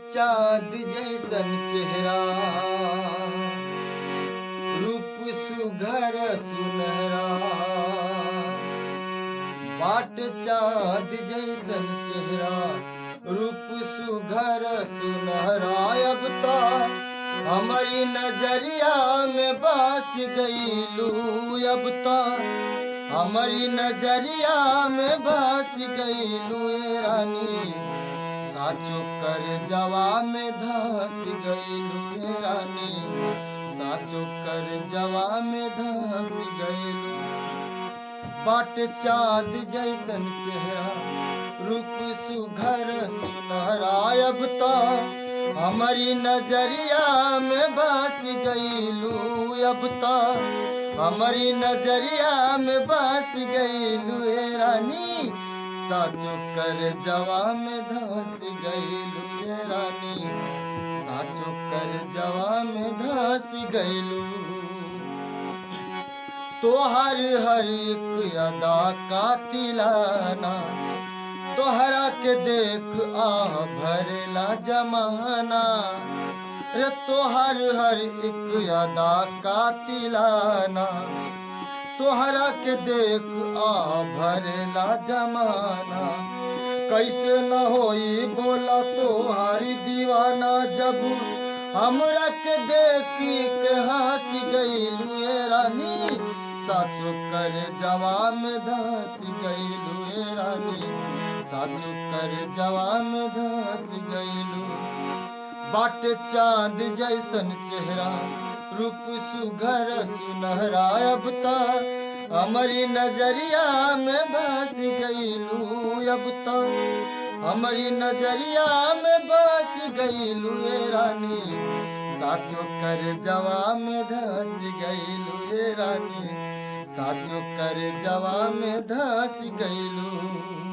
चाँद जैसन चेहरा, रूप सुघर सुनहरा। बाट चाँद जैसन चेहरा, रूप सुघर सुनहरा। अब तो हमारी नजरिया में बस गईलू, अब तो हमारी नजरिया में बस गईलू ए रानी। साचो कर जवा में धस गईलू ए रानी, साचो कर जवा में धस गईलू। बाट चाँद जैसन चेहरा, रूप सुघर सुनहरा। अब तो हमारी नजरिया में बस गईलू, अब तो हमारी नजरिया में बस गईलू ए रानी। साचो कर जवा में धस गईलू ए रानी, साचो कर जवा में धस गईलू। तोहर हर एक अदा का तिलाना, तोहरा के देख आह भरेला जमाना। रे तोहर हर एक अदा का तिलाना, तोहरा के देख आह भरेला जमाना। कैसे न होई बोला तोहारी दीवाना, जब हमरा के देखी के हंस गईलू ए रानी। साचो कर जवा में धस गईलू ए रानी, साचो कर जवा में धस गईलू। बाट चाँद जैसन चेहरा, रूप सुघर सुनहरा। अब तो हमारी नजरिया में बस गईलू, अब तो हमारी नजरिया में बस गईलू ए रानी। साचो कर जवा में धस गईलू ए रानी, साचो कर जवा में धस गईलू।